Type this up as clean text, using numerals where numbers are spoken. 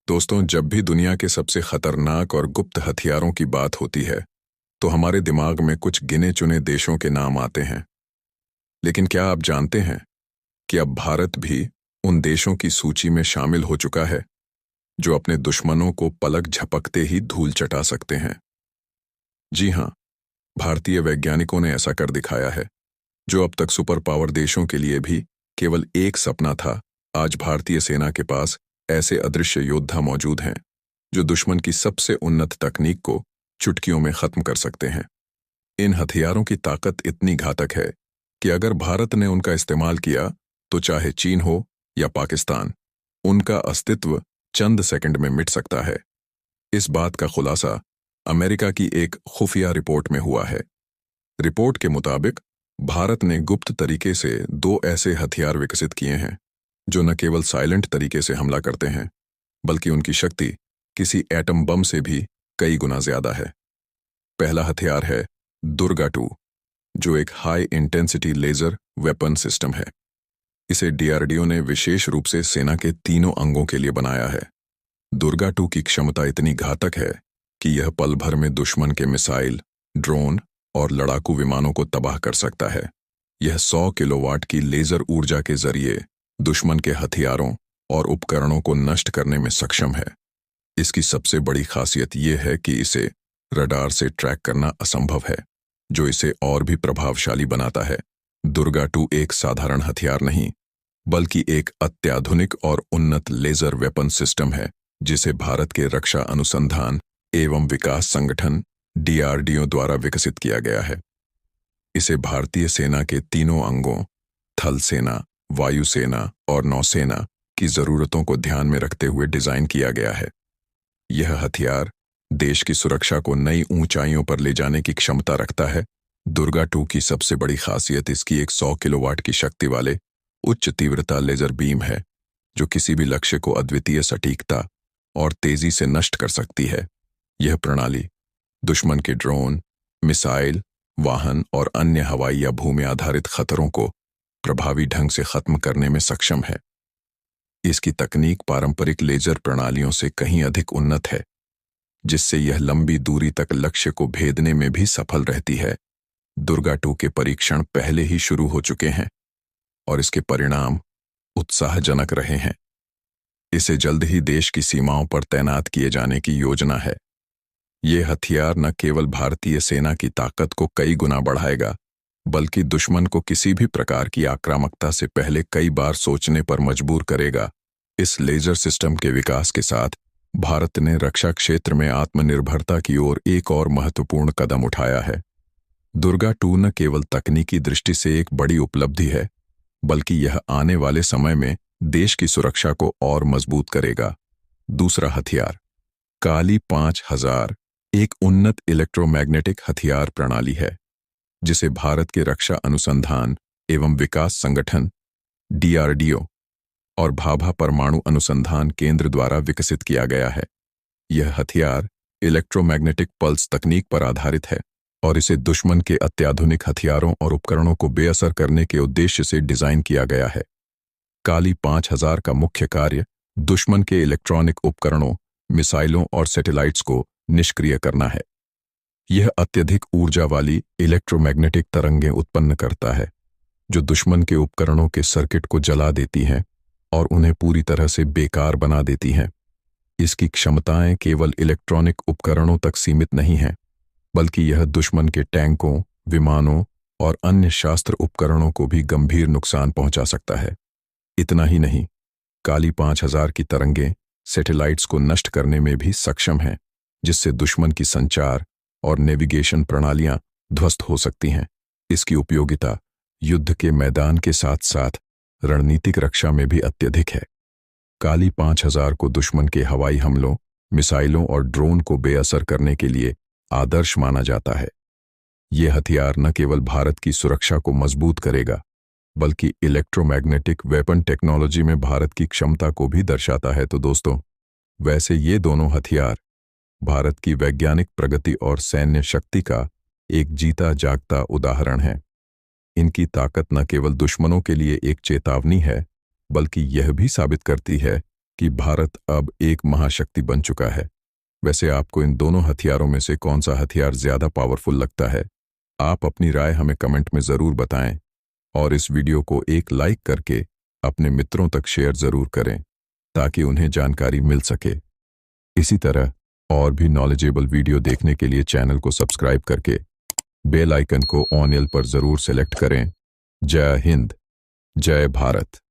दोस्तों, जब भी दुनिया के सबसे खतरनाक और गुप्त हथियारों की बात होती है, तो हमारे दिमाग में कुछ गिने चुने देशों के नाम आते हैं। लेकिन क्या आप जानते हैं कि अब भारत भी उन देशों की सूची में शामिल हो चुका है जो अपने दुश्मनों को पलक झपकते ही धूल चटा सकते हैं? जी हाँ, भारतीय वैज्ञानिकों ने ऐसा कर दिखाया है। जो अब तक सुपर पावर देशों के लिए भी केवल एक सपना था, आज भारतीय सेना के पास ऐसे अदृश्य योद्धा मौजूद हैं जो दुश्मन की सबसे उन्नत तकनीक को चुटकियों में खत्म कर सकते हैं। इन हथियारों की ताकत इतनी घातक है कि अगर भारत ने उनका इस्तेमाल किया तो चाहे चीन हो या पाकिस्तान, उनका अस्तित्व चंद सेकंड में मिट सकता है। इस बात का खुलासा अमेरिका की एक खुफिया रिपोर्ट में हुआ है। रिपोर्ट के मुताबिक भारत ने गुप्त तरीके से दो ऐसे हथियार विकसित किए हैं जो न केवल साइलेंट तरीके से हमला करते हैं, बल्कि उनकी शक्ति किसी एटम बम से भी कई गुना ज्यादा है। पहला हथियार है दुर्गा-2, जो एक high intensity laser weapon system है। इसे डीआरडीओ ने विशेष रूप से सेना के तीनों अंगों के लिए बनाया है। दुर्गा-2 की क्षमता इतनी घातक है कि यह पल भर में दुश्मन के मिसाइल, ड्रोन और लड़ाकू विमानों को तबाह कर सकता है। यह 100 किलोवाट की लेजर ऊर्जा के जरिए दुश्मन के हथियारों और उपकरणों को नष्ट करने में सक्षम है। इसकी सबसे बड़ी खासियत यह है कि इसे रडार से ट्रैक करना असंभव है, जो इसे और भी प्रभावशाली बनाता है। दुर्गा-2 एक साधारण हथियार नहीं, बल्कि एक अत्याधुनिक और उन्नत लेजर वेपन सिस्टम है जिसे भारत के रक्षा अनुसंधान एवं विकास संगठन डीआरडीओ द्वारा विकसित किया गया है। इसे भारतीय सेना के तीनों अंगों थल सेना, वायुसेना और नौसेना की जरूरतों को ध्यान में रखते हुए डिजाइन किया गया है। यह हथियार देश की सुरक्षा को नई ऊंचाइयों पर ले जाने की क्षमता रखता है। दुर्गा-2 की सबसे बड़ी खासियत इसकी एक 100 किलोवाट की शक्ति वाले उच्च तीव्रता लेजर बीम है, जो किसी भी लक्ष्य को अद्वितीय सटीकता और तेजी से नष्ट कर सकती है। यह प्रणाली दुश्मन के ड्रोन, मिसाइल, वाहन और अन्य हवाई या भूमि आधारित खतरों को प्रभावी ढंग से खत्म करने में सक्षम है। इसकी तकनीक पारंपरिक लेजर प्रणालियों से कहीं अधिक उन्नत है, जिससे यह लंबी दूरी तक लक्ष्य को भेदने में भी सफल रहती है। दुर्गा-2 के परीक्षण पहले ही शुरू हो चुके हैं और इसके परिणाम उत्साहजनक रहे हैं। इसे जल्द ही देश की सीमाओं पर तैनात किए जाने की योजना है। यह हथियार न केवल भारतीय सेना की ताकत को कई गुना बढ़ाएगा, बल्कि दुश्मन को किसी भी प्रकार की आक्रामकता से पहले कई बार सोचने पर मजबूर करेगा। इस लेजर सिस्टम के विकास के साथ भारत ने रक्षा क्षेत्र में आत्मनिर्भरता की ओर एक और महत्वपूर्ण कदम उठाया है। दुर्गा-2 न केवल तकनीकी दृष्टि से एक बड़ी उपलब्धि है, बल्कि यह आने वाले समय में देश की सुरक्षा को और मजबूत करेगा। दूसरा हथियार काली 5000 एक उन्नत इलेक्ट्रोमैग्नेटिक हथियार प्रणाली है, जिसे भारत के रक्षा अनुसंधान एवं विकास संगठन डीआरडीओ और भाभा परमाणु अनुसंधान केंद्र द्वारा विकसित किया गया है। यह हथियार इलेक्ट्रोमैग्नेटिक पल्स तकनीक पर आधारित है और इसे दुश्मन के अत्याधुनिक हथियारों और उपकरणों को बेअसर करने के उद्देश्य से डिजाइन किया गया है। काली 5000 का मुख्य कार्य दुश्मन के इलेक्ट्रॉनिक उपकरणों, मिसाइलों और सैटेलाइट्स को निष्क्रिय करना है। यह अत्यधिक ऊर्जा वाली इलेक्ट्रोमैग्नेटिक तरंगें उत्पन्न करता है, जो दुश्मन के उपकरणों के सर्किट को जला देती हैं और उन्हें पूरी तरह से बेकार बना देती हैं। इसकी क्षमताएं केवल इलेक्ट्रॉनिक उपकरणों तक सीमित नहीं हैं, बल्कि यह दुश्मन के टैंकों, विमानों और अन्य शस्त्र उपकरणों को भी गंभीर नुकसान पहुंचा सकता है। इतना ही नहीं, काली 5000 की तरंगें सैटेलाइट्स को नष्ट करने में भी सक्षम हैं, जिससे दुश्मन की संचार और नेविगेशन प्रणालियां ध्वस्त हो सकती हैं। इसकी उपयोगिता युद्ध के मैदान के साथ साथ रणनीतिक रक्षा में भी अत्यधिक है। काली 5000 को दुश्मन के हवाई हमलों, मिसाइलों और ड्रोन को बेअसर करने के लिए आदर्श माना जाता है। यह हथियार न केवल भारत की सुरक्षा को मजबूत करेगा, बल्कि इलेक्ट्रोमैग्नेटिक वेपन टेक्नोलॉजी में भारत की क्षमता को भी दर्शाता है। तो दोस्तों, वैसे ये दोनों हथियार भारत की वैज्ञानिक प्रगति और सैन्य शक्ति का एक जीता जागता उदाहरण है। इनकी ताकत न केवल दुश्मनों के लिए एक चेतावनी है, बल्कि यह भी साबित करती है कि भारत अब एक महाशक्ति बन चुका है। वैसे आपको इन दोनों हथियारों में से कौन सा हथियार ज्यादा पावरफुल लगता है? आप अपनी राय हमें कमेंट में जरूर बताएं और इस वीडियो को एक लाइक करके अपने मित्रों तक शेयर जरूर करें ताकि उन्हें जानकारी मिल सके। इसी तरह और भी नॉलेजेबल वीडियो देखने के लिए चैनल को सब्सक्राइब करके बेल आइकन को ऑन पर जरूर सेलेक्ट करें। जय हिंद, जय भारत।